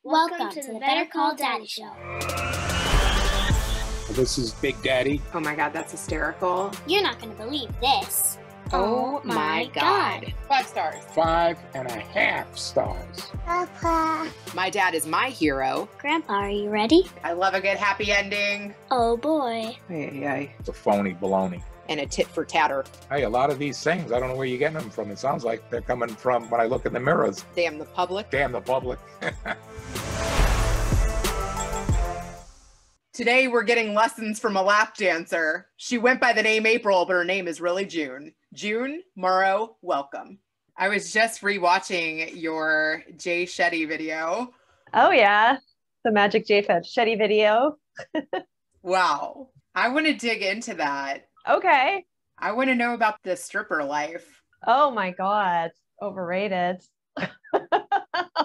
Welcome to the Better Call Daddy Show. This is Big Daddy. Oh my God, that's hysterical. You're not going to believe this. Oh my God. 5 stars. 5.5 stars. Papa. My dad is my hero. Grandpa, are you ready? I love a good happy ending. Oh boy. Hey. It's a phony baloney. And a tit for tatter. Hey, a lot of these things, I don't know where you're getting them from. It sounds like they're coming from when I look in the mirrors. Damn the public. Damn the public. Today we're getting lessons from a lap dancer. She went by the name April, but her name is really June. June, Morrow, welcome. I was just rewatching your Jay Shetty video. Oh yeah, the Magic Jay Shetty video. Wow. I want to dig into that. Okay. I want to know about the stripper life. Oh my God, overrated.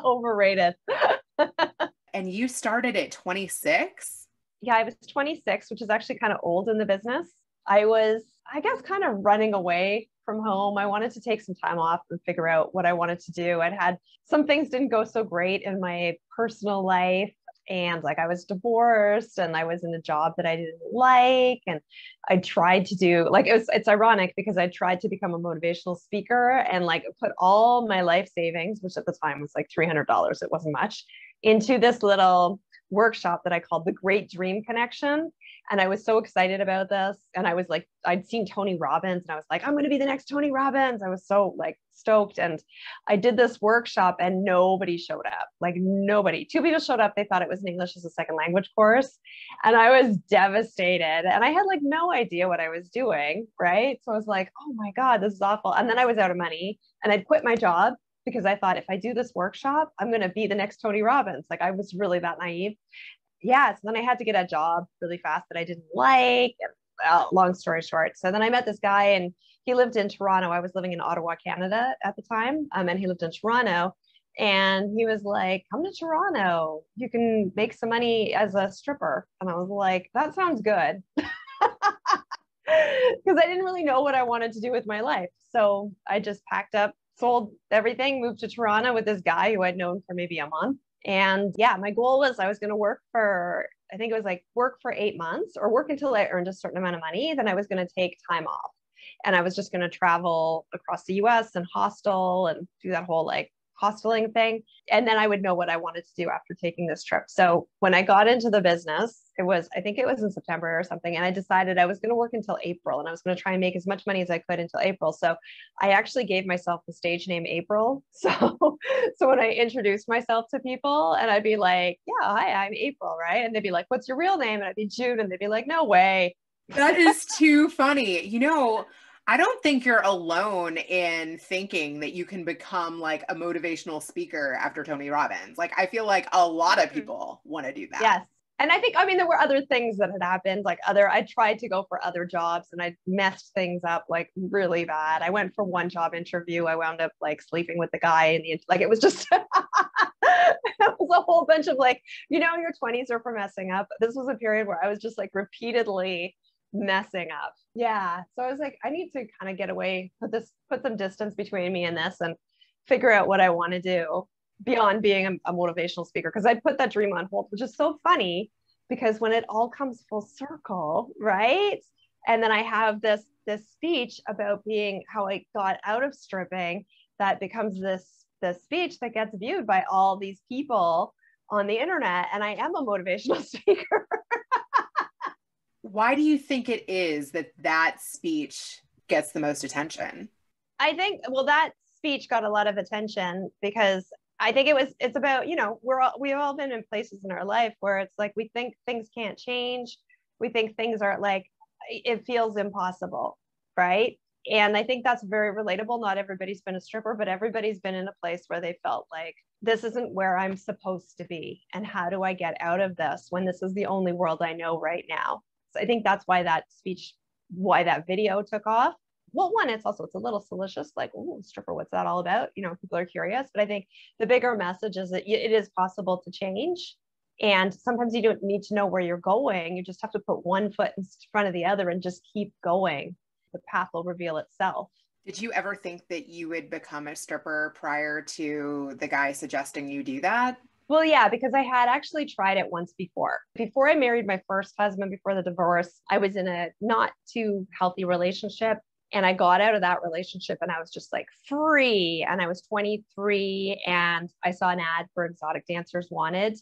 Overrated. And you started at 26? Yeah, I was 26, which is actually kind of old in the business. I was, I guess, kind of running away from home. I wanted to take some time off and figure out what I wanted to do. I'd had some things didn't go so great in my personal life. And like I was divorced and I was in a job that I didn't like. And I tried to do like, it's ironic because I tried to become a motivational speaker and like put all my life savings, which at the time was like $300, it wasn't much, into this little workshop that I called the Great Dream Connection. And I was so excited about this. And I was like, I'd seen Tony Robbins and I was like, I'm going to be the next Tony Robbins. I was so like stoked. And I did this workshop and nobody showed up, like nobody. 2 people showed up. They thought it was an English as a second language course. And I was devastated. And I had like no idea what I was doing. Right. So I was like, oh my God, this is awful. And then I was out of money and I'd quit my job because I thought if I do this workshop, I'm going to be the next Tony Robbins. Like I was really that naive. Yeah. So then I had to get a job really fast that I didn't like. And, long story short. So then I met this guy and he lived in Toronto. I was living in Ottawa, Canada at the time. And he lived in Toronto. And he was like, come to Toronto. You can make some money as a stripper. And I was like, that sounds good. Because I didn't really know what I wanted to do with my life. So I just packed up, sold everything, moved to Toronto with this guy who I'd known for maybe a month. And yeah, my goal was I was going to work for, I think it was like work for 8 months or work until I earned a certain amount of money. Then I was going to take time off and I was just going to travel across the US and hostel and do that whole like hosteling thing. And then I would know what I wanted to do after taking this trip. So when I got into the business, I think it was in September or something. And I decided I was going to work until April and I was going to try and make as much money as I could until April. So I actually gave myself the stage name April. So when I introduced myself to people and I'd be like, yeah, hi, I'm April. Right. And they'd be like, what's your real name? And I'd be June. And they'd be like, no way. That is too funny. You know, I don't think you're alone in thinking that you can become like a motivational speaker after Tony Robbins. Like, I feel like a lot of people want to do that. Yes. And I mean, there were other things that had happened, like I tried to go for other jobs and I messed things up like really bad. I went for one job interview. I wound up like sleeping with the guy and like, it was just, it was a whole bunch of like, you know, your 20s are for messing up. This was a period where I was just like repeatedly messing up. Yeah. So I was like, I need to kind of get away, put some distance between me and this and figure out what I want to do beyond being a motivational speaker. Cause I'd put that dream on hold, which is so funny because when it all comes full circle, right? And then I have this speech about how I got out of stripping that becomes this speech that gets viewed by all these people on the internet. And I am a motivational speaker. Why do you think it is that speech gets the most attention? I think, well, that speech got a lot of attention because I think it's about, you know, we've all been in places in our life where it's like, we think things can't change. We think things are like, it feels impossible. Right. And I think that's very relatable. Not everybody's been a stripper, but everybody's been in a place where they felt like this isn't where I'm supposed to be. And how do I get out of this when this is the only world I know right now? So I think that's why that video took off. Well, one, it's a little salacious, like, oh, stripper, what's that all about? You know, people are curious, but I think the bigger message is that it is possible to change. And sometimes you don't need to know where you're going. You just have to put one foot in front of the other and just keep going. The path will reveal itself. Did you ever think that you would become a stripper prior to the guy suggesting you do that? Well, yeah, because I had actually tried it once before. Before I married my first husband, before the divorce, I was in a not too healthy relationship. And I got out of that relationship and I was just like free. And I was 23 and I saw an ad for exotic dancers wanted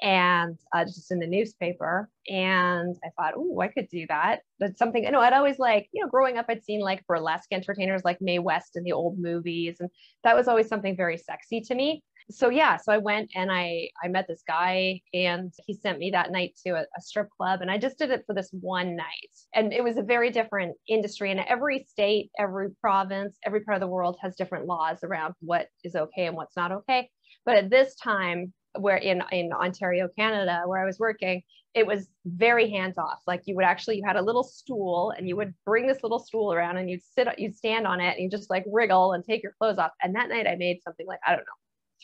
and just in the newspaper. And I thought, oh, I could do that. That's something, I'd always like, growing up, I'd seen like burlesque entertainers like Mae West in the old movies. And that was always something very sexy to me. So yeah, so I went and I met this guy and he sent me that night to a strip club and I just did it for this one night. And it was a very different industry and every state, every province, every part of the world has different laws around what is okay and what's not okay. But at this time, where in Ontario, Canada, where I was working, it was very hands off. Like you had a little stool and you would bring this little stool around and you'd stand on it and you just like wriggle and take your clothes off. And that night I made something like, I don't know,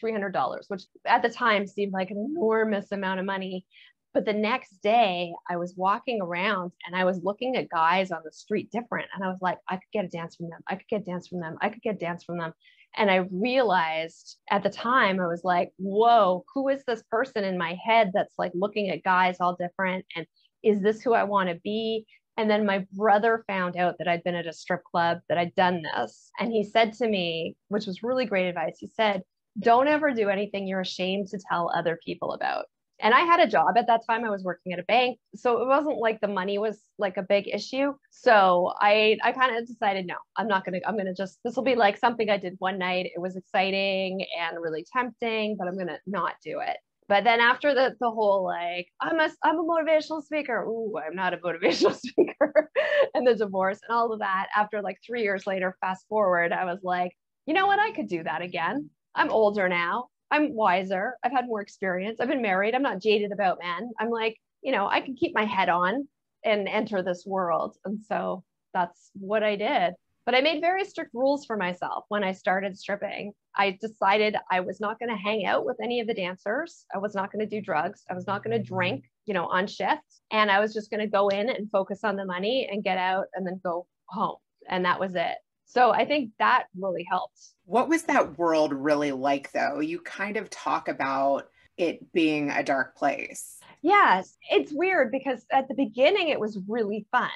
$300, which at the time seemed like an enormous amount of money. But the next day I was walking around and I was looking at guys on the street different. And I was like, I could get a dance from them. I could get a dance from them. I could get a dance from them. And I realized at the time, I was like, whoa, who is this person in my head that's like looking at guys all different? And is this who I want to be? And then my brother found out that I'd been at a strip club, that I'd done this. And he said to me, which was really great advice, he said, don't ever do anything you're ashamed to tell other people about. And I had a job at that time. I was working at a bank. So it wasn't like the money was like a big issue. So I kind of decided, no, I'm going to just, this will be like something I did one night. It was exciting and really tempting, but I'm going to not do it. But then after the whole, like, I'm a motivational speaker. Ooh, I'm not a motivational speaker. And the divorce and all of that, after like 3 years later, fast forward, I was like, you know what? I could do that again. I'm older now. I'm wiser. I've had more experience. I've been married. I'm not jaded about men. I'm like, I can keep my head on and enter this world. And so that's what I did. But I made very strict rules for myself when I started stripping. I decided I was not going to hang out with any of the dancers. I was not going to do drugs. I was not going to drink, on shift. And I was just going to go in and focus on the money and get out and then go home. And that was it. So I think that really helped. What was that world really like, though? You kind of talk about it being a dark place. Yes, it's weird because at the beginning, it was really fun.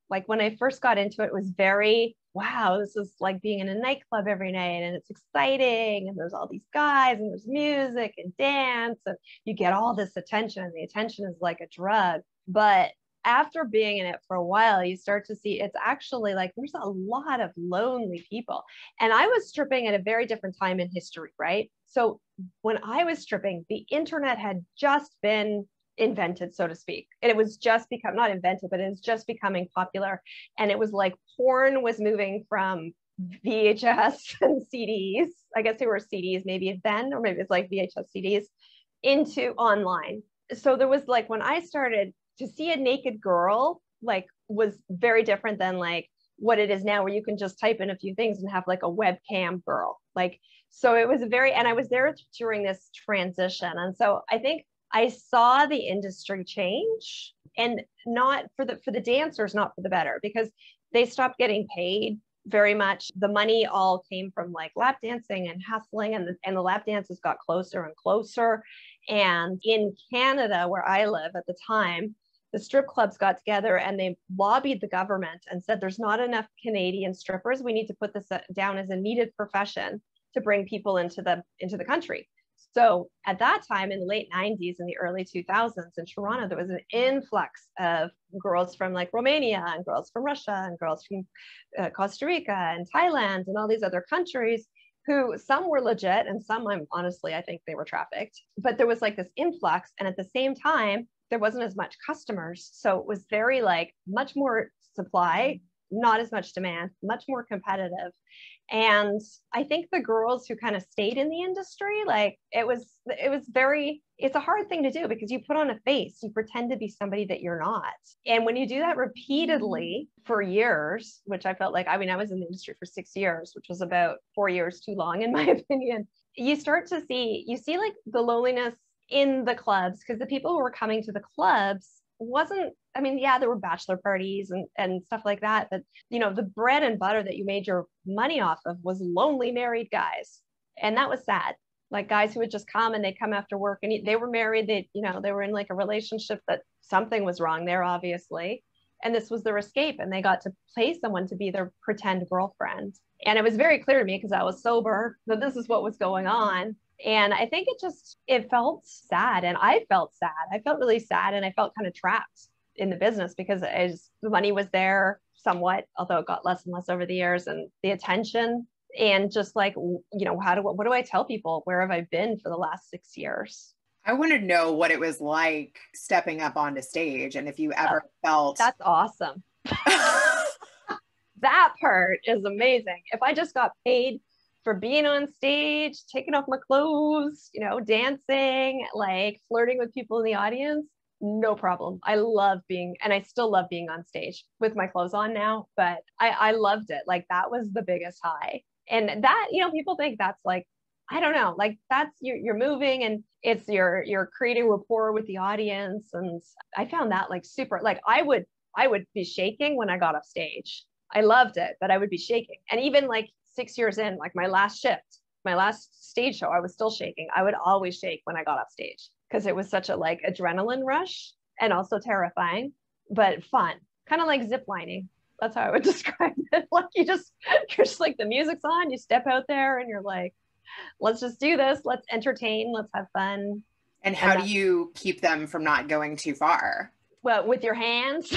Like when I first got into it, it was very, wow, this is like being in a nightclub every night and it's exciting. And there's all these guys and there's music and dance and you get all this attention. And the attention is like a drug. But after being in it for a while, you start to see it's actually like there's a lot of lonely people. And I was stripping at a very different time in history, right? So when I was stripping, the internet had just been invented, so to speak. And it was just not invented, but it was just becoming popular. And it was like porn was moving from VHS and CDs. I guess they were CDs maybe then, or maybe it's like VHS CDs into online. So there was like, when I started, to see a naked girl like was very different than like what it is now, where you can just type in a few things and have like a webcam girl. Like, so it was and I was there during this transition. And so I think I saw the industry change, and not for the dancers, not for the better, because they stopped getting paid very much. The money all came from like lap dancing and hustling, and the lap dances got closer and closer. And in Canada, where I live at the time, the strip clubs got together and they lobbied the government and said, there's not enough Canadian strippers. We need to put this down as a needed profession to bring people into the country. So at that time, in the late 90s and the early 2000s in Toronto, there was an influx of girls from like Romania and girls from Russia and girls from Costa Rica and Thailand and all these other countries, who some were legit and some, I think they were trafficked. But there was like this influx. And at the same time, there wasn't as much customers. So it was very like much more supply, not as much demand, much more competitive. And I think the girls who kind of stayed in the industry, like it's a hard thing to do because you put on a face, you pretend to be somebody that you're not. And when you do that repeatedly for years, which I felt like, I was in the industry for 6 years, which was about 4 years too long, in my opinion, you see like the loneliness in the clubs, because the people who were coming to the clubs there were bachelor parties and stuff like that. But, the bread and butter that you made your money off of was lonely married guys. And that was sad. like guys who would just come and they'd come after work and they were married. They, they were in like a relationship that something was wrong there, obviously. And this was their escape. And they got to play someone to be their pretend girlfriend. And it was very clear to me because I was sober that this is what was going on. And I think it felt sad. And I felt sad. I felt really sad. And I felt kind of trapped in the business because the money was there somewhat, although it got less and less over the years, and the attention. And just like, what do I tell people? Where have I been for the last 6 years? I want to know what it was like stepping up onto stage, and if you ever felt that's awesome. That part is amazing. If I just got paid for being on stage, taking off my clothes, dancing, like flirting with people in the audience, no problem. I still love being on stage with my clothes on now, but I loved it. Like that was the biggest high. And that, people think that's like, I don't know, like that's you're moving and it's you're creating rapport with the audience. And I found that like super, like I would be shaking when I got off stage. I loved it, but I would be shaking. And even like 6 years in, like my last shift, my last stage show, I was still shaking. I would always shake when I got off stage because it was such a like adrenaline rush and also terrifying, but fun, kind of like zip lining. That's how I would describe it. Like you're just like the music's on, you step out there and you're like, let's just do this. Let's entertain. Let's have fun. And how do you keep them from not going too far? Well, with your hands.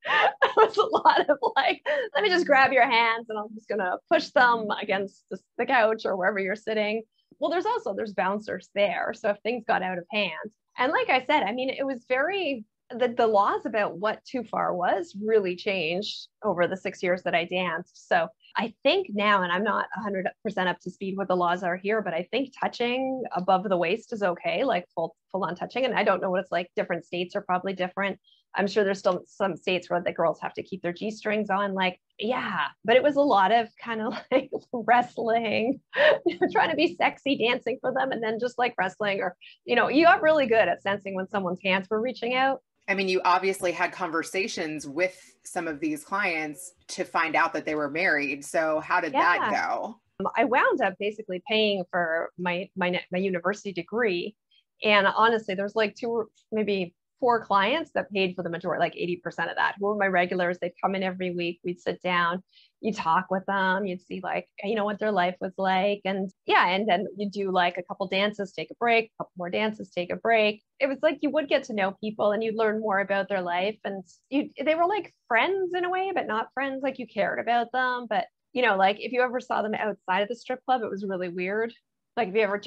It was a lot of like, let me just grab your hands and I'm just going to push them against the couch or wherever you're sitting. Well, there's bouncers there. So if things got out of hand. And like I said, I mean, it was the laws about what too far was really changed over the 6 years that I danced. So I think now, and I'm not 100% up to speed what the laws are here, but I think touching above the waist is okay, like full on touching. And I don't know what it's like. Different states are probably different. I'm sure there's still some states where the girls have to keep their G-strings on. Like, yeah, but it was a lot of kind of like wrestling, trying to be sexy, dancing for them, and then just like wrestling, or, you got really good at sensing when someone's hands were reaching out. I mean, you obviously had conversations with some of these clients to find out that they were married. So how did that go? I wound up basically paying for my university degree. And honestly, there's like 2, maybe 4 clients that paid for the majority, like 80% of that, who were my regulars. They'd come in every week. We'd sit down, you talk with them, you'd see like, what their life was like. And yeah, and then you do like a couple dances, take a break, a couple more dances, take a break. It was like, you would get to know people and you'd learn more about their life. And they were like friends in a way, but not friends. Like you cared about them. But, like if you ever saw them outside of the strip club, it was really weird. Like if you ever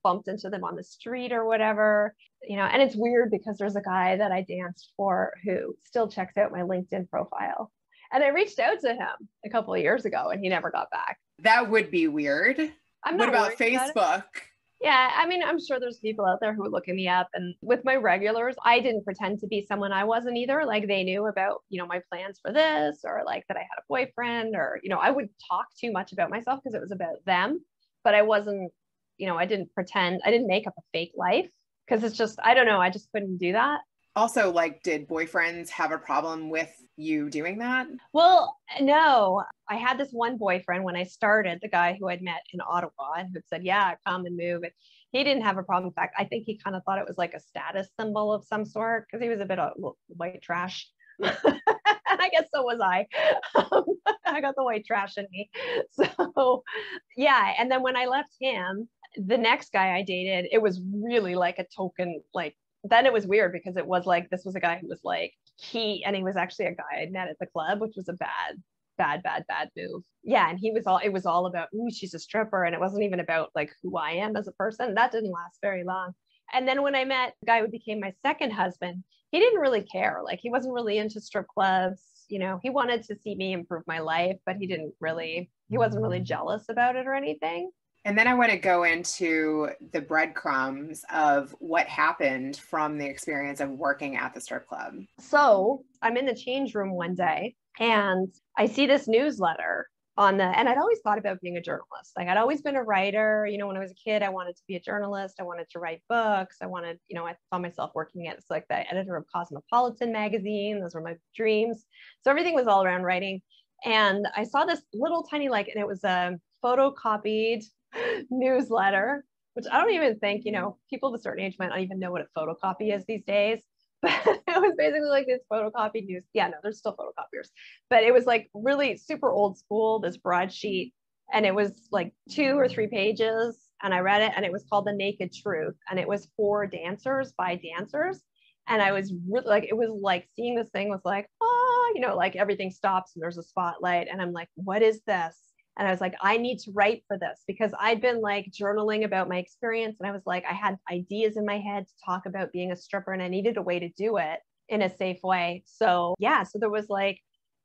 bumped into them on the street or whatever, and it's weird because there's a guy that I danced for who still checks out my LinkedIn profile. And I reached out to him a couple of years ago and he never got back. That would be weird. What about Facebook? Yeah, I mean, I'm sure there's people out there who would look me up. And with my regulars, I didn't pretend to be someone I wasn't either. Like they knew about, my plans for this, or like that I had a boyfriend, or, I would talk too much about myself because it was about them. But I wasn't, I didn't pretend, I didn't make up a fake life because it's just, I don't know, I just couldn't do that. Also, like, did boyfriends have a problem with you doing that? Well, no, I had this one boyfriend when I started, the guy who I'd met in Ottawa and who said, yeah, come and move. And he didn't have a problem. In fact, I think he kind of thought it was like a status symbol of some sort because he was a bit of white trash. And I guess so was I. I got the white trash in me. So yeah. And then when I left him, the next guy I dated, it was really like a token, like, then it was weird because it was like, this was a guy who was like and he was actually a guy I'd met at the club, which was a bad move. Yeah. And it was all about, ooh, she's a stripper. And it wasn't even about like who I am as a person. That didn't last very long. And then when I met the guy who became my second husband, he didn't really care. Like he wasn't really into strip clubs. He wanted to see me improve my life, but he wasn't really jealous about it or anything. And then I want to go into the breadcrumbs of what happened from the experience of working at the strip club. So I'm in the change room one day and I see this newsletter and I'd always thought about being a journalist. Like I'd always been a writer. When I was a kid, I wanted to be a journalist. I wanted to write books. I saw myself working at like the editor of Cosmopolitan magazine. Those were my dreams. So everything was all around writing. And I saw this little tiny, and it was a photocopied newsletter, which I don't even think, people of a certain age might not even know what a photocopy is these days. But it was basically like this photocopied news. Yeah, no, there's still photocopiers, but it was like really super old school, this broadsheet. And it was like 2 or 3 pages. And I read it and it was called The Naked Truth. And it was for dancers by dancers. And I was really like, it was like seeing this thing was like, like everything stops and there's a spotlight. And I'm like, what is this? And I was like, I need to write for this because I'd been like journaling about my experience. And I was like, I had ideas in my head to talk about being a stripper and I needed a way to do it in a safe way. So yeah, so there was like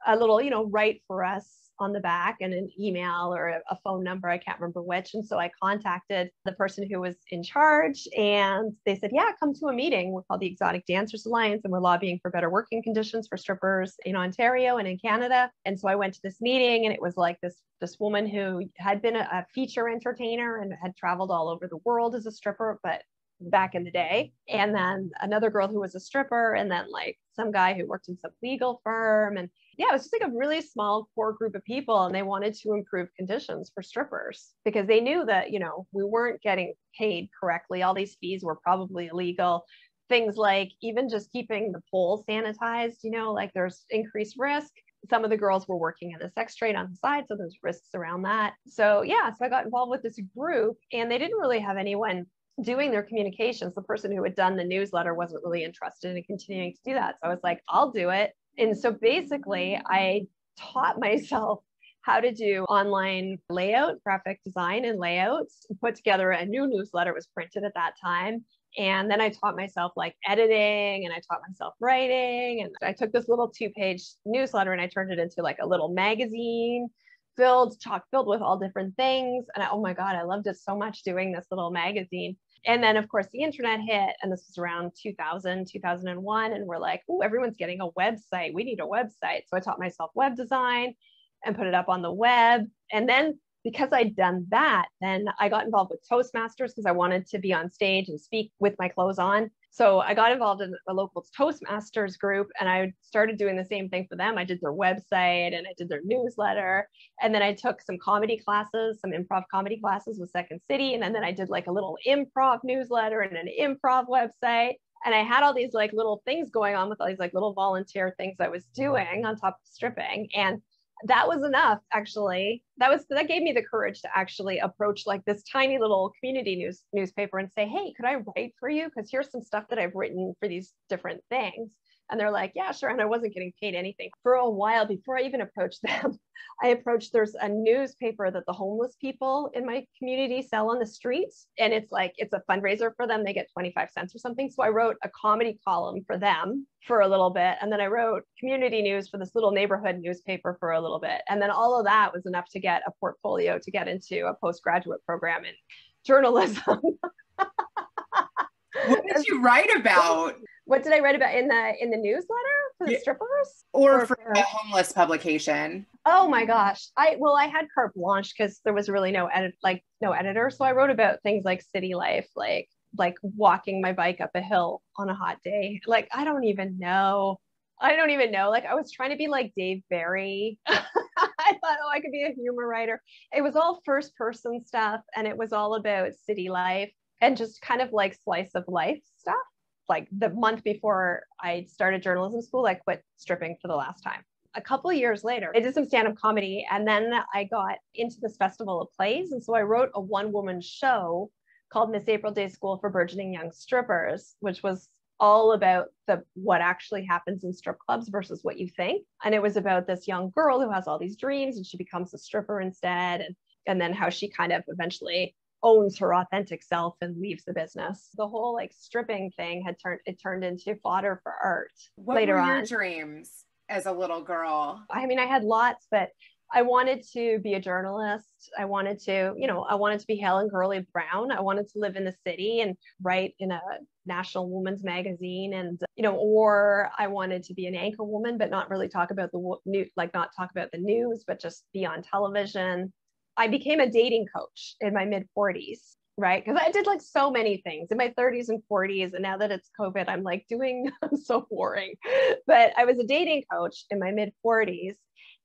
a little, write for us on the back and an email or a phone number. I can't remember which. And so I contacted the person who was in charge and they said, yeah, come to a meeting. We're called the Exotic Dancers Alliance and we're lobbying for better working conditions for strippers in Ontario and in Canada. And so I went to this meeting and it was like this woman who had been a feature entertainer and had traveled all over the world as a stripper, but back in the day. And then another girl who was a stripper and then like some guy who worked in some legal firm. And yeah, it was just like a really small core group of people. And they wanted to improve conditions for strippers because they knew that, we weren't getting paid correctly. All these fees were probably illegal. Things like even just keeping the pool sanitized, like there's increased risk. Some of the girls were working in the sex trade on the side. So there's risks around that. So yeah, so I got involved with this group and they didn't really have anyone doing their communications. The person who had done the newsletter wasn't really interested in continuing to do that. So I was like, I'll do it. And so basically I taught myself how to do online layout, graphic design and layouts, put together a new newsletter. It was printed at that time. And then I taught myself like editing and I taught myself writing. And I took this little 2-page newsletter and I turned it into like a little magazine chock filled with all different things. And oh my God, I loved it so much doing this little magazine. And then of course the internet hit and this was around 2000, 2001. And we're like, oh, everyone's getting a website. We need a website. So I taught myself web design and put it up on the web. And then because I'd done that, then I got involved with Toastmasters because I wanted to be on stage and speak with my clothes on. So I got involved in a local Toastmasters group and I started doing the same thing for them. I did their website and I did their newsletter. And then I took some comedy classes, some improv comedy classes with Second City. And then I did like a little improv newsletter and an improv website. And I had all these like little things going on with all these like little volunteer things I was doing on top of stripping. And that was enough, actually. That gave me the courage to actually approach like this tiny little community newspaper and say, hey, could I write for you? Because here's some stuff that I've written for these different things. And they're like, yeah, sure. And I wasn't getting paid anything for a while before I even approached them. There's a newspaper that the homeless people in my community sell on the streets. And it's a fundraiser for them. They get 25 cents or something. So I wrote a comedy column for them for a little bit. And then I wrote community news for this little neighborhood newspaper for a little bit. And then all of that was enough to get a portfolio to get into a postgraduate program in journalism. What did you write about? What did I write about in the newsletter for the strippers? Or for a homeless publication? Oh my gosh. I had carte blanche because there was really no editor. So I wrote about things like city life, like walking my bike up a hill on a hot day. Like, I don't even know. Like, I was trying to be like Dave Barry. I thought, I could be a humor writer. It was all first person stuff. And it was all about city life and just kind of like slice of life stuff. Like the month before I started journalism school, I quit stripping for the last time. A couple of years later, I did some stand-up comedy and then I got into this festival of plays. And so I wrote a one-woman show called Miss April Day School for Burgeoning Young Strippers, which was all about what actually happens in strip clubs versus what you think. And it was about this young girl who has all these dreams and she becomes a stripper instead. And then how she kind of eventually owns her authentic self and leaves the business. The whole like stripping thing turned into fodder for art. What later were your on. Dreams as a little girl? I mean, I had lots, but I wanted to be a journalist. I wanted to be Helen Gurley Brown. I wanted to live in the city and write in a national women's magazine and, or I wanted to be an anchor woman, but not really talk about the news, but just be on television. I became a dating coach in my mid 40s, right? Because I did like so many things in my 30s and 40s. And now that it's COVID, I'm so boring. But I was a dating coach in my mid 40s.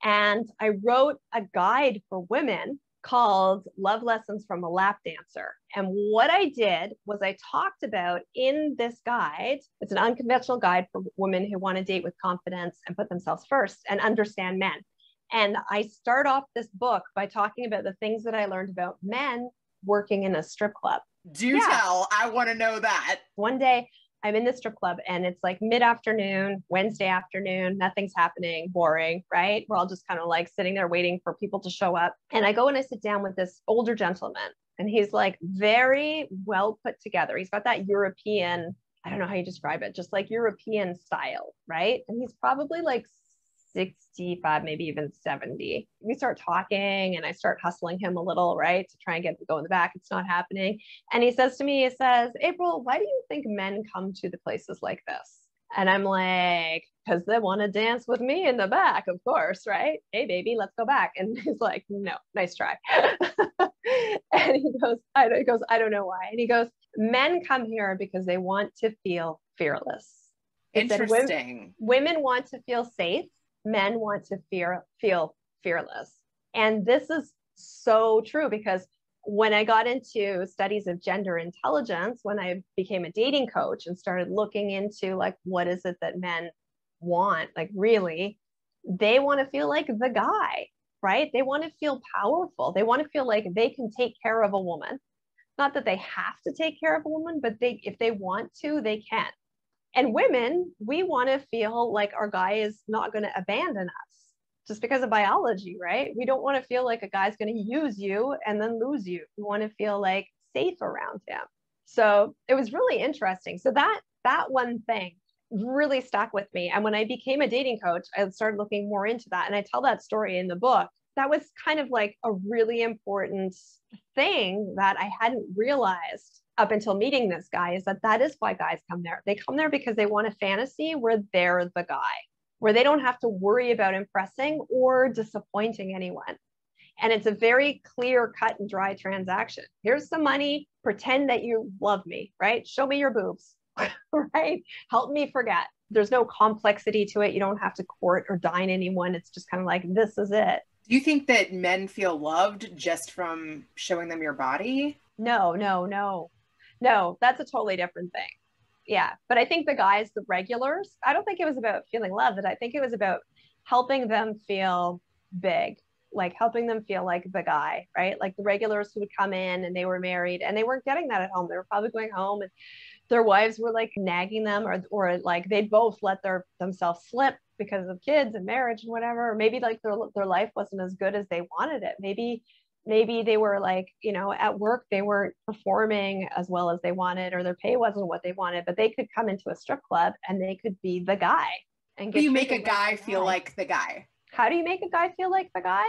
And I wrote a guide for women called Love Lessons from a Lap Dancer. And what I did was I talked about in this guide, it's an unconventional guide for women who want to date with confidence and put themselves first and understand men. And I start off this book by talking about the things that I learned about men working in a strip club. Do tell. I want to know that. One day I'm in the strip club and it's like mid-afternoon, Wednesday afternoon, nothing's happening, boring, right? We're all just kind of like sitting there waiting for people to show up. And I go and I sit down with this older gentleman and he's like very well put together. He's got that European, I don't know how you describe it, just like European style, right? And he's probably like 65, maybe even 70. We start talking and I start hustling him a little, right? To try and get him to go in the back. It's not happening. And he says to me, he says, April, why do you think men come to the places like this? And I'm like, because they want to dance with me in the back, of course, right? Hey, baby, let's go back. And he's like, no, nice try. And he goes, I don't know why. And he goes, men come here because they want to feel fearless. Interesting. Women want to feel safe. Men want to feel fearless. And this is so true because when I got into studies of gender intelligence, when I became a dating coach and started looking into like, what is it that men want? Like really, they want to feel like the guy, right? They want to feel powerful. They want to feel like they can take care of a woman. Not that they have to take care of a woman, but if they want to, they can. And women, we want to feel like our guy is not going to abandon us just because of biology, right? We don't want to feel like a guy's going to use you and then lose you. We want to feel like safe around him. So it was really interesting. So that one thing really stuck with me. And when I became a dating coach, I started looking more into that. And I tell that story in the book. That was kind of like a really important thing that I hadn't realized up until meeting this guy, is that is why guys come there. They come there because they want a fantasy where they're the guy, where they don't have to worry about impressing or disappointing anyone. And it's a very clear, cut and dry transaction. Here's some money, pretend that you love me, right? Show me your boobs, right? Help me forget. There's no complexity to it. You don't have to court or dine anyone. It's just kind of like, this is it. Do you think that men feel loved just from showing them your body? No, that's a totally different thing. Yeah. But I think the guys, the regulars, I don't think it was about feeling loved. I think it was about helping them feel big, like helping them feel like the guy, right? Like the regulars who would come in and they were married and they weren't getting that at home. They were probably going home and their wives were like nagging them or like they'd both let themselves slip because of kids and marriage and whatever. Or maybe like their life wasn't as good as they wanted it. Maybe they were like, at work, they weren't performing as well as they wanted, or their pay wasn't what they wanted, but they could come into a strip club and they could be the guy. And you make a guy feel like the guy. How do you make a guy feel like the guy?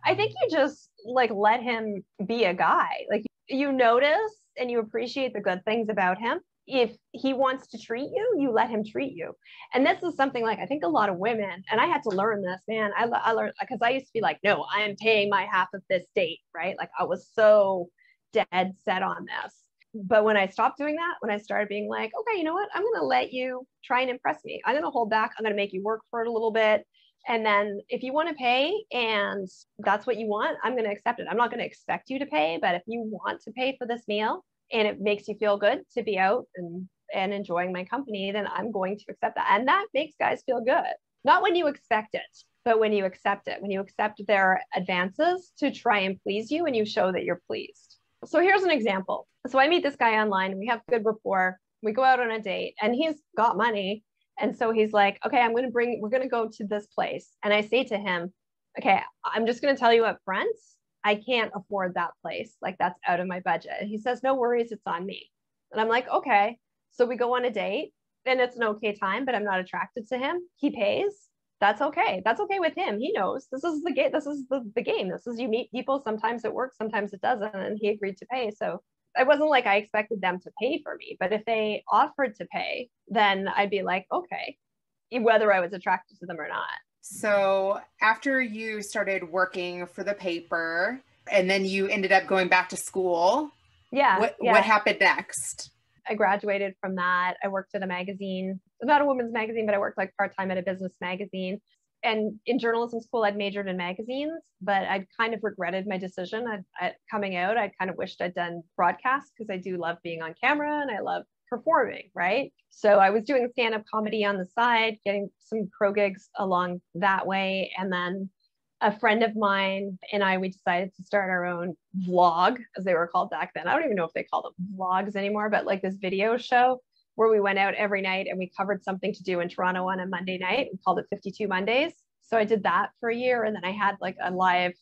I think you just like let him be a guy. Like you notice and you appreciate the good things about him. If he wants to treat you, you let him treat you. And this is something like, I think a lot of women, and I had to learn this, man. I learned because I used to be like, no, I'm paying my half of this date, right? Like I was so dead set on this. But when I stopped doing that, when I started being like, okay, you know what? I'm going to let you try and impress me. I'm going to hold back. I'm going to make you work for it a little bit. And then if you want to pay and that's what you want, I'm going to accept it. I'm not going to expect you to pay, but if you want to pay for this meal, and it makes you feel good to be out and enjoying my company, then I'm going to accept that. And that makes guys feel good. Not when you expect it, but when you accept it, when you accept their advances to try and please you and you show that you're pleased. So here's an example. So I meet this guy online, we have good rapport, we go out on a date and he's got money. And so he's like, okay, we're going to go to this place. And I say to him, okay, I'm just going to tell you up front, I can't afford that place. Like that's out of my budget. And he says, no worries, it's on me. And I'm like, okay. So we go on a date and it's an okay time, but I'm not attracted to him. He pays. That's okay. That's okay with him. He knows this is the game. This is the game. This is, you meet people. Sometimes it works, sometimes it doesn't. And he agreed to pay. So it wasn't like I expected them to pay for me, but if they offered to pay, then I'd be like, okay, whether I was attracted to them or not. So after you started working for the paper and then you ended up going back to school, what happened next? I graduated from that. I worked at a magazine, not a women's magazine, but I worked like part-time at a business magazine. And in journalism school, I'd majored in magazines, but I'd kind of regretted my decision. Coming out, I kind of wished I'd done broadcast because I do love being on camera and I love performing, right? So I was doing stand-up comedy on the side, getting some pro gigs along that way. And then a friend of mine and I, we decided to start our own vlog, as they were called back then. I don't even know if they call them vlogs anymore, but like this video show where we went out every night and we covered something to do in Toronto on a Monday night. We called it 52 Mondays. So I did that for a year. And then I had like a live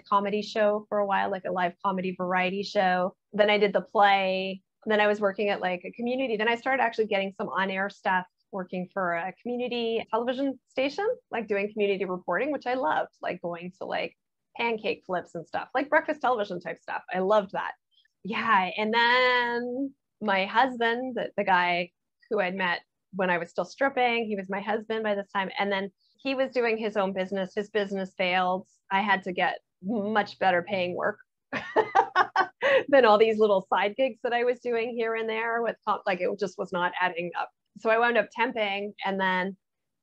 comedy show for a while, like a live comedy variety show. Then I did the play. Then I was working at like a community. Then I started actually getting some on-air stuff, working for a community television station, like doing community reporting, which I loved, like going to like pancake flips and stuff, like breakfast television type stuff. I loved that. Yeah. And then my husband, the guy who I'd met when I was still stripping, he was my husband by this time. And then he was doing his own business. His business failed. I had to get much better paying work than all these little side gigs that I was doing here and there with like, it just was not adding up. So I wound up temping, and then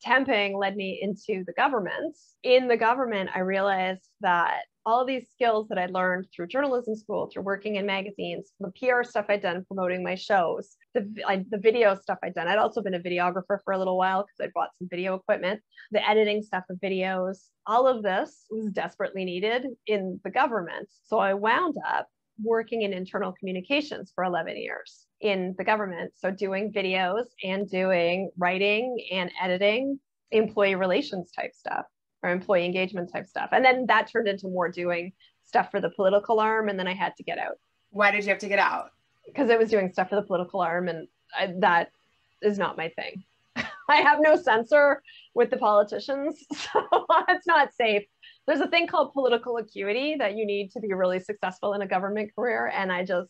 temping led me into the government. In the government, I realized that all of these skills that I learned through journalism school, through working in magazines, the PR stuff I'd done promoting my shows, the video stuff I'd done. I'd also been a videographer for a little while because I'd bought some video equipment, the editing stuff of videos, all of this was desperately needed in the government. So I wound up working in internal communications for 11 years in the government. So doing videos and doing writing and editing, employee relations type stuff or employee engagement type stuff. And then that turned into more doing stuff for the political arm. And then I had to get out. Why did you have to get out? Because I was doing stuff for the political arm, and that is not my thing. I have no censor with the politicians, so it's not safe. There's a thing called political acuity that you need to be really successful in a government career, and I just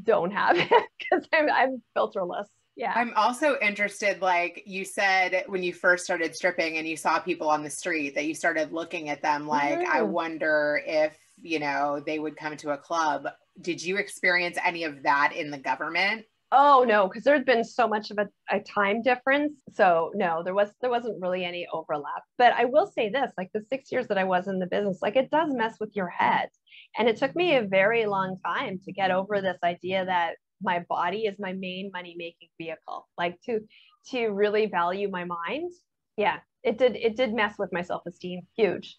don't have it because I'm filterless. Yeah. I'm also interested, like you said, when you first started stripping and you saw people on the street, that you started looking at them like, I wonder if, you know, they would come to a club. Did you experience any of that in the government? Oh no, because there's been so much of a time difference. So no, there wasn't really any overlap. But I will say this, like the 6 years that I was in the business, like it does mess with your head. And it took me a very long time to get over this idea that my body is my main money-making vehicle, like to really value my mind. Yeah, it did mess with my self-esteem. Huge.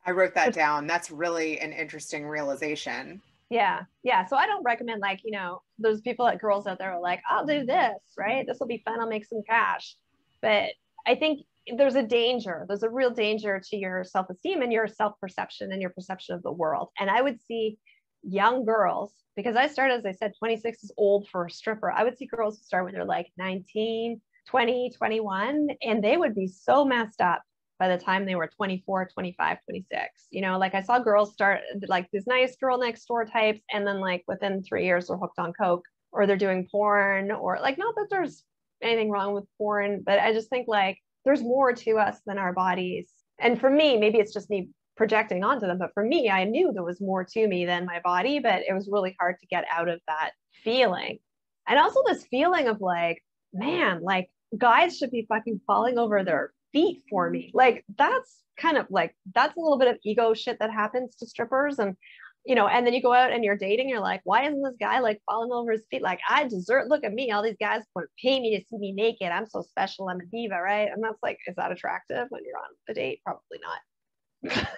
I wrote that down. That's really an interesting realization. Yeah. Yeah. So I don't recommend, like, you know, there's people, like girls out there are like, I'll do this, right? This will be fun. I'll make some cash. But I think there's a danger. There's a real danger to your self-esteem and your self-perception and your perception of the world. And I would see young girls, because I started, as I said, 26 is old for a stripper. I would see girls who start when they're like 19, 20, 21, and they would be so messed up by the time they were 24, 25, 26. You know, like I saw girls start like this nice girl next door types, and then like within 3 years they're hooked on coke, or they're doing porn, or like, not that there's anything wrong with porn, but I just think like there's more to us than our bodies. And for me, maybe it's just me projecting onto them, but for me, I knew there was more to me than my body, but it was really hard to get out of that feeling. And also this feeling of like, man, like guys should be fucking falling over their feet for me. Like that's kind of like, that's a little bit of ego shit that happens to strippers. And, you know, and then you go out and you're dating, you're like, why isn't this guy like falling over his feet? Like I deserve, look at me, all these guys would pay me to see me naked. I'm so special. I'm a diva, right? And that's like, is that attractive when you're on a date? Probably not.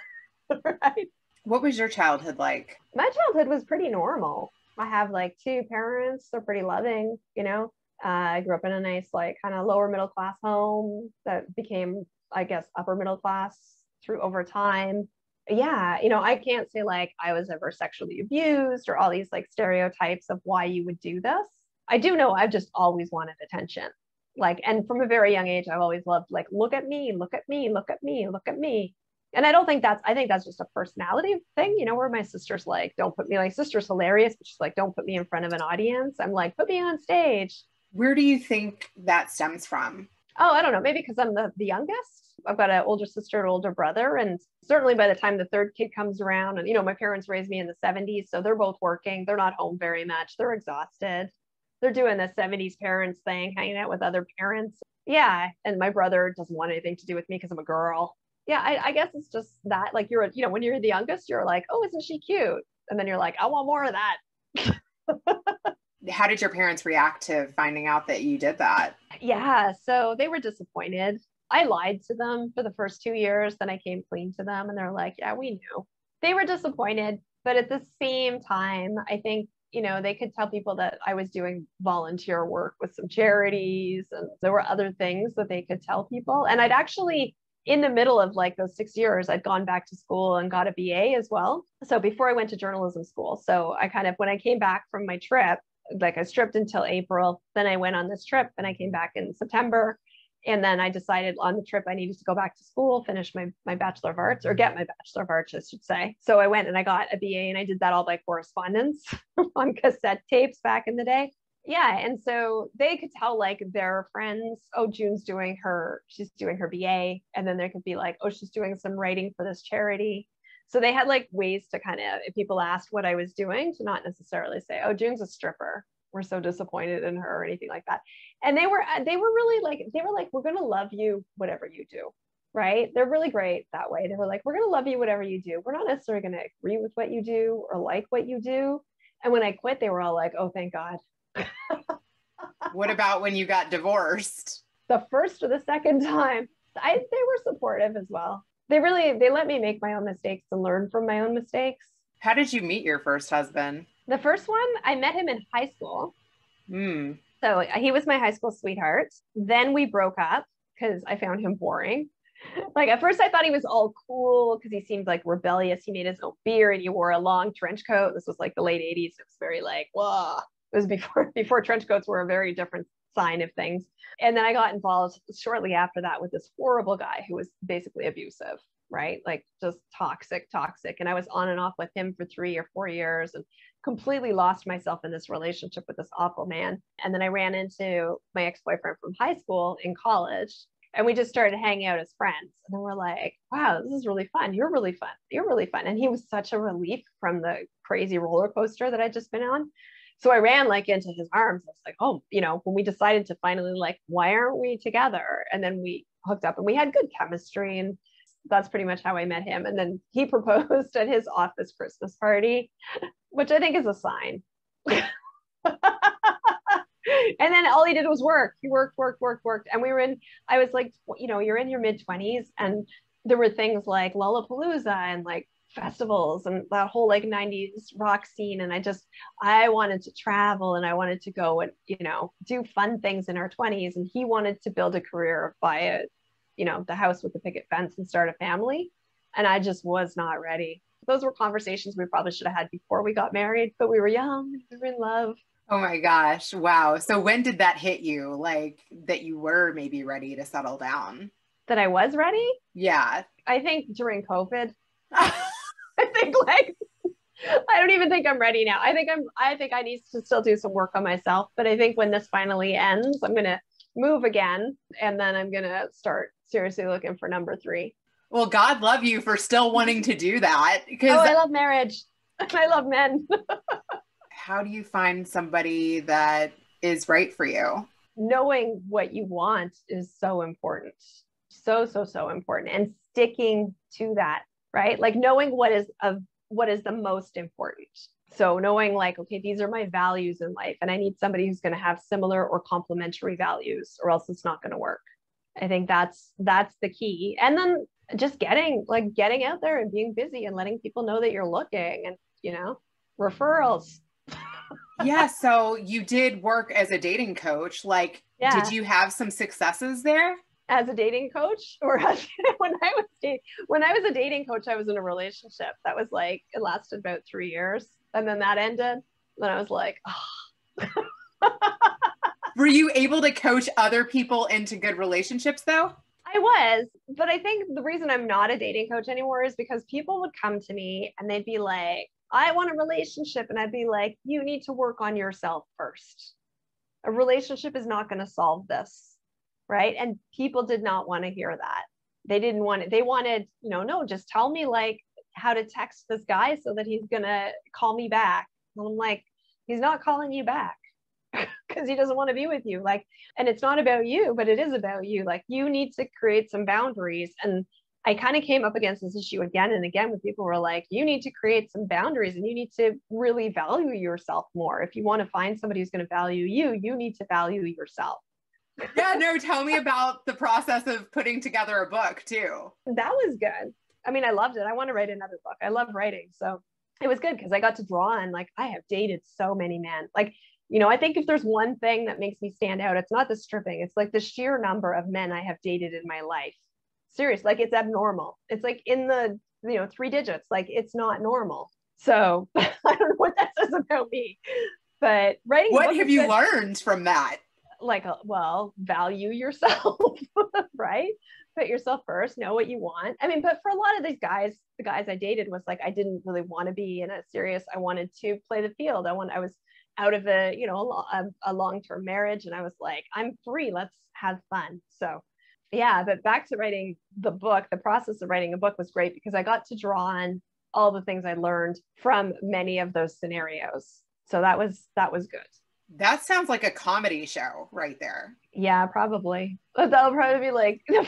Right. What was your childhood like? My childhood was pretty normal. I have like two parents. They're pretty loving, you know. I grew up in a nice, like kind of lower middle class home that became, I guess, upper middle class through over time. Yeah, you know, I can't say like I was ever sexually abused or all these like stereotypes of why you would do this. I do know I've just always wanted attention. Like, and from a very young age, I've always loved like, look at me, look at me, look at me, look at me. And I think that's just a personality thing, you know, where my sister's like, don't put me, like, sister's hilarious, but she's like, don't put me in front of an audience. I'm like, put me on stage. Where do you think that stems from? Oh, I don't know. Maybe because I'm the youngest. I've got an older sister and older brother. And certainly by the time the third kid comes around, and, you know, my parents raised me in the 70s. So they're both working. They're not home very much. They're exhausted. They're doing the 70s parents thing, hanging out with other parents. Yeah. And my brother doesn't want anything to do with me because I'm a girl. Yeah. I guess it's just that, like, when you're the youngest, you're like, oh, isn't she cute? And then you're like, I want more of that. How did your parents react to finding out that you did that? Yeah. So they were disappointed. I lied to them for the first 2 years. Then I came clean to them and they're like, yeah, we knew. They were disappointed. But at the same time, I think, they could tell people that I was doing volunteer work with some charities, and there were other things that they could tell people. And I'd actually, in the middle of like those 6 years, I'd gone back to school and got a BA as well. So before I went to journalism school. So when I came back from my trip, like I stripped until April, then I went on this trip and I came back in September. And then I decided on the trip I needed to go back to school, finish my Bachelor of Arts, or get my Bachelor of Arts, I should say. So I went and I got a BA, and I did that all by correspondence on cassette tapes back in the day. Yeah. And so they could tell like their friends, oh, she's doing her BA. And then there could be like, oh, she's doing some writing for this charity. So they had like ways to kind of, if people asked what I was doing, to not necessarily say, oh, June's a stripper, we're so disappointed in her, or anything like that. And they were really like, we're going to love you, whatever you do. Right. They're really great that way. They were like, we're going to love you, whatever you do. We're not necessarily going to agree with what you do or like what you do. And when I quit, they were all like, oh, thank God. What about when you got divorced? The first or the second time, they were supportive as well. They let me make my own mistakes and learn from my own mistakes. How did you meet your first husband? The first one, I met him in high school. So he was my high school sweetheart. Then we broke up because I found him boring. Like at first I thought he was all cool because he seemed like rebellious. He made his own beer and he wore a long trench coat. This was like the late 80s. It was very like, whoa. It was before trench coats were a very different sign of things. And then I got involved shortly after that with this horrible guy who was basically abusive, right? Like just toxic. And I was on and off with him for 3 or 4 years and completely lost myself in this relationship with this awful man. And then I ran into my ex-boyfriend from high school in college, and we just started hanging out as friends. And then we're like, wow, this is really fun. You're really fun. You're really fun. And he was such a relief from the crazy roller coaster that I'd just been on. So I ran like into his arms. I was like, oh, when we decided to finally like, why aren't we together? And then we hooked up and we had good chemistry. And that's pretty much how I met him. And then he proposed at his office Christmas party, which I think is a sign. And then all he did was work. He worked. And I was like, you're in your mid-20s, and there were things like Lollapalooza and like festivals and that whole like 90s rock scene. And I wanted to travel, and I wanted to go and, do fun things in our 20s. And he wanted to build a career, buy the house with the picket fence and start a family. And I just was not ready. Those were conversations we probably should have had before we got married, but we were young, we were in love. Oh my gosh. Wow. So when did that hit you? Like that you were maybe ready to settle down? That I was ready? Yeah. I think during COVID. I think I don't even think I'm ready now. I think I need to still do some work on myself, but I think when this finally ends, I'm going to move again. And then I'm going to start seriously looking for number 3. Well, God love you for still wanting to do that. Oh, I love marriage. I love men. How do you find somebody that is right for you? Knowing what you want is so important. So important. And sticking to that, right? Like knowing what is the most important. So knowing like, okay, these are my values in life, and I need somebody who's going to have similar or complementary values, or else it's not going to work. I think that's the key. And then just getting out there and being busy and letting people know that you're looking, and, referrals. Yeah. So you did work as a dating coach. Like, yeah. Did you have some successes there? As a dating coach, or when I was a dating coach, I was in a relationship that was like, it lasted about 3 years, and then that ended. Then I was like, oh. Were you able to coach other people into good relationships though? I was, but I think the reason I'm not a dating coach anymore is because people would come to me and they'd be like, I want a relationship. And I'd be like, you need to work on yourself first. A relationship is not going to solve this. Right. And people did not want to hear that. They didn't want it. They wanted, no, just tell me like how to text this guy so that he's going to call me back. And I'm like, he's not calling you back. because he doesn't want to be with you. Like, and it's not about you, but it is about you. Like, you need to create some boundaries. And I kind of came up against this issue again and again with people who are like, you need to create some boundaries and you need to really value yourself more. If you want to find somebody who's going to value you, you need to value yourself. Yeah, no, tell me about the process of putting together a book too. That was good. I mean, I loved it. I want to write another book. I love writing. So it was good because I got to draw on, like, I have dated so many men. Like, you know, I think if there's one thing that makes me stand out, it's not the stripping. It's like the sheer number of men I have dated in my life. Serious, like, it's abnormal. It's like in the, 3 digits, like, it's not normal. So I don't know what that says about me, but writing. What have you learned from that? Like, well, value yourself, right? Put yourself first, know what you want. I mean, but for a lot of these guys, the guys I dated was like, I didn't really want to be in a serious, I wanted to play the field. I was out of a long-term marriage. And I was like, I'm free, let's have fun. So yeah, but back to writing the book, the process of writing a book was great because I got to draw on all the things I learned from many of those scenarios. So that was good. That sounds like a comedy show right there. Yeah, probably. That'll probably be like the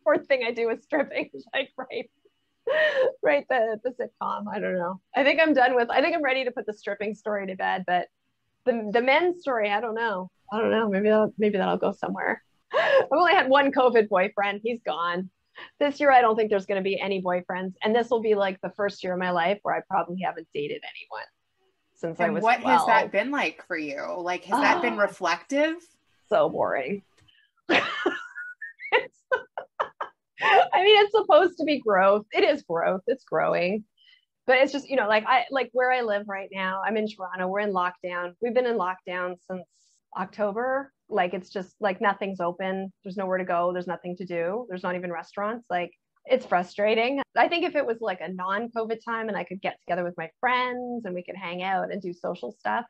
fourth thing I do is stripping. Like, write the sitcom. I don't know. I think I'm ready to put the stripping story to bed, but the men's story, I don't know. Maybe that'll go somewhere. I've only had one COVID boyfriend. He's gone. This year, I don't think there's going to be any boyfriends. And this will be like the first year of my life where I probably haven't dated anyone since I was 12. What has that been like for you? Like, has that been reflective? So boring. I mean, it's supposed to be growth. It is growth. It's growing. But it's just, like where I live right now, I'm in Toronto. We're in lockdown. We've been in lockdown since October. Like, it's just like nothing's open. There's nowhere to go. There's nothing to do. There's not even restaurants. Like, it's frustrating. I think if it was like a non-COVID time and I could get together with my friends and we could hang out and do social stuff.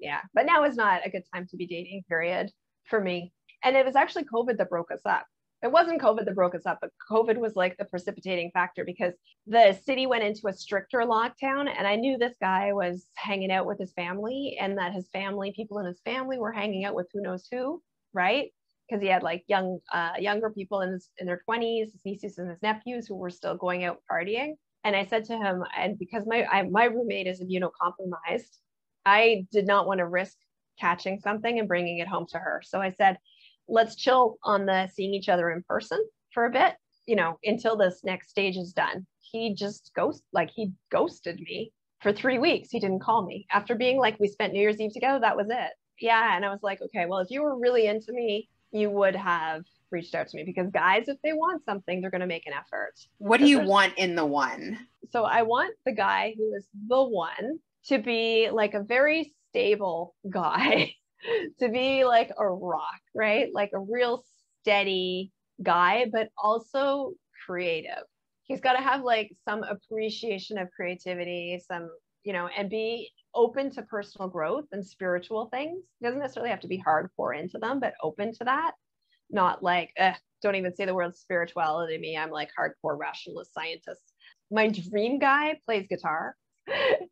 Yeah. But now is not a good time to be dating, period, for me. And it was actually COVID that broke us up. It wasn't COVID that broke us up, but COVID was like the precipitating factor because the city went into a stricter lockdown. And I knew this guy was hanging out with his family and that people in his family were hanging out with who knows who, right? Because he had like younger people in their 20s, his nieces and his nephews who were still going out partying. And I said to him, and because my roommate is immunocompromised, I did not want to risk catching something and bringing it home to her. So I said, let's chill on the seeing each other in person for a bit, until this next stage is done. He just ghosted me for 3 weeks. He didn't call me after being like, we spent New Year's Eve together. That was it. Yeah. And I was like, okay, well, if you were really into me, you would have reached out to me, because guys, if they want something, they're going to make an effort. What do you want in the one? So I want the guy who is the one to be like a very stable guy, to be like a rock, right? Like a real steady guy, but also creative. He's got to have like some appreciation of creativity, and be open to personal growth and spiritual things. He doesn't necessarily have to be hardcore into them, but open to that. Not like, don't even say the word spirituality to me. I'm like hardcore rationalist scientist. My dream guy plays guitar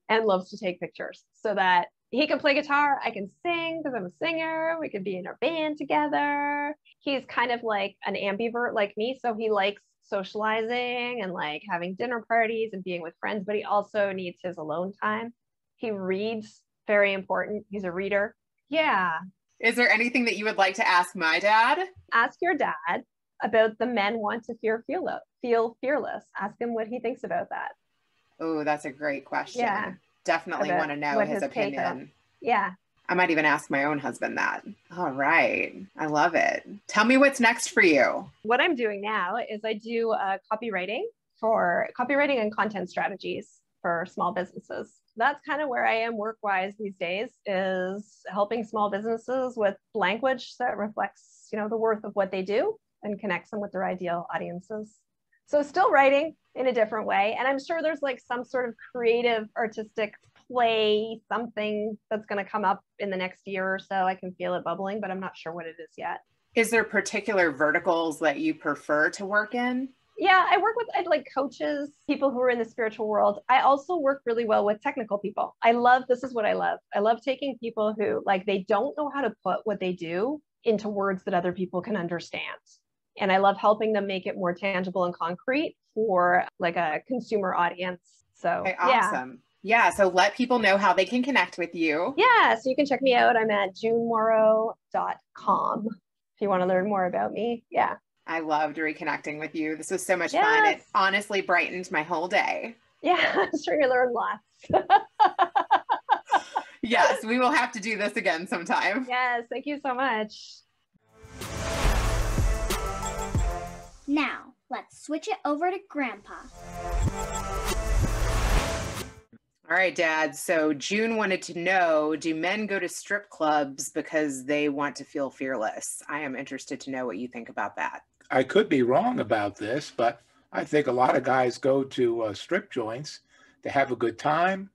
and loves to take pictures so that he can play guitar. I can sing because I'm a singer. We could be in our band together. He's kind of like an ambivert like me. So he likes socializing and like having dinner parties and being with friends, but he also needs his alone time. He reads, very important. He's a reader. Yeah. Is there anything that you would like to ask my dad? Ask your dad about the men want to feel fearless. Ask him what he thinks about that. Oh, that's a great question. Yeah. Definitely want to know his opinion. Yeah. I might even ask my own husband that. All right. I love it. Tell me what's next for you. What I'm doing now is I do copywriting and content strategies for small businesses. That's kind of where I am work-wise these days, is helping small businesses with language that reflects, the worth of what they do and connects them with their ideal audiences. So still writing in a different way. And I'm sure there's like some sort of creative, artistic play, something that's going to come up in the next year or so. I can feel it bubbling, but I'm not sure what it is yet. Is there particular verticals that you prefer to work in? Yeah, I work with like coaches, people who are in the spiritual world. I also work really well with technical people. This is what I love. I love taking people who like they don't know how to put what they do into words that other people can understand. And I love helping them make it more tangible and concrete for like a consumer audience. So Okay, awesome. Yeah. So let people know how they can connect with you. Yeah. So you can check me out. I'm at junemorrow.com if you want to learn more about me. Yeah. I loved reconnecting with you. This was so much fun. It honestly brightened my whole day. Yeah, I'm sure you learned lots. Yes, we will have to do this again sometime. Yes, thank you so much. Now, let's switch it over to Grandpa. All right, Dad. So June wanted to know, do men go to strip clubs because they want to feel fearless? I am interested to know what you think about that. I could be wrong about this, but I think a lot of guys go to strip joints to have a good time,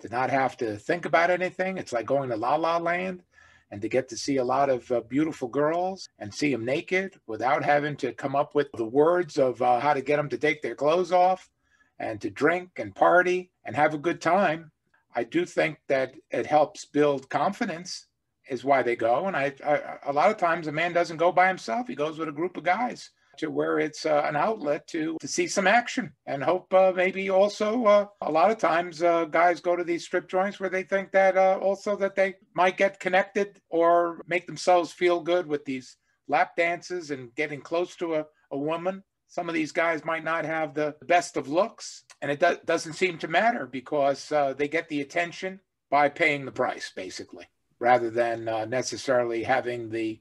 to not have to think about anything. It's like going to La La Land and to get to see a lot of beautiful girls and see them naked without having to come up with the words of how to get them to take their clothes off and to drink and party and have a good time. I do think that it helps build confidence is why they go. And a lot of times a man doesn't go by himself. He goes with a group of guys to where it's an outlet to see some action and hope maybe also a lot of times guys go to these strip joints where they think that also that they might get connected or make themselves feel good with these lap dances and getting close to a woman. Some of these guys might not have the best of looks, and it doesn't seem to matter because they get the attention by paying the price, basically, rather than necessarily having the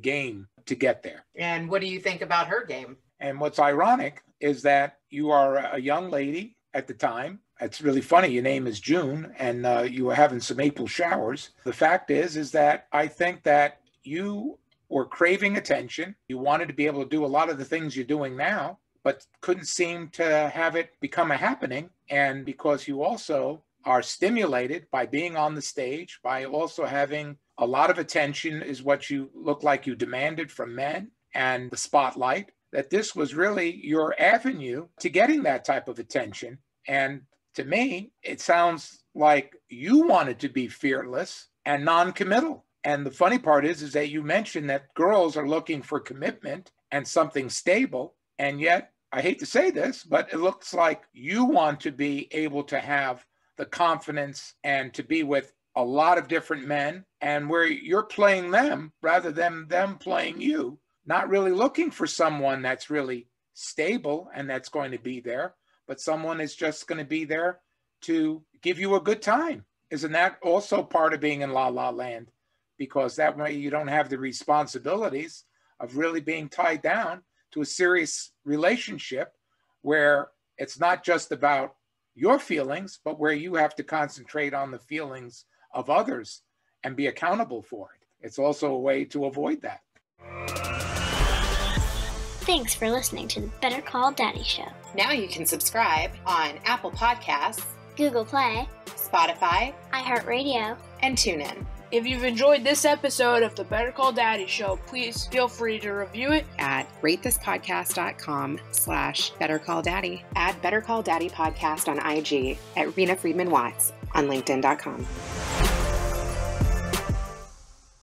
game to get there. And what do you think about her game? And what's ironic is that you are a young lady at the time. It's really funny. Your name is June, and you were having some April showers. The fact is that I think that you were craving attention. You wanted to be able to do a lot of the things you're doing now, but couldn't seem to have it become a happening. And because you also are stimulated by being on the stage, by also having a lot of attention is what you look like you demanded from men and the spotlight, that this was really your avenue to getting that type of attention. And to me, it sounds like you wanted to be fearless and non-committal. And the funny part is that you mentioned that girls are looking for commitment and something stable. And yet, I hate to say this, but it looks like you want to be able to have the confidence and to be with a lot of different men, and where you're playing them rather than them playing you, not really looking for someone that's really stable and that's going to be there, but someone is just going to be there to give you a good time. Isn't that also part of being in La La Land? Because that way you don't have the responsibilities of really being tied down to a serious relationship where it's not just about your feelings, but where you have to concentrate on the feelings of others and be accountable for it. It's also a way to avoid that. Thanks for listening to the Better Call Daddy Show. Now you can subscribe on Apple Podcasts, Google Play, Spotify, iHeartRadio, and TuneIn. If you've enjoyed this episode of the Better Call Daddy Show, please feel free to review it at ratethispodcast.com/BetterCallDaddy. Add Better Call Daddy Podcast on IG at Rena Friedman Watts on LinkedIn.com.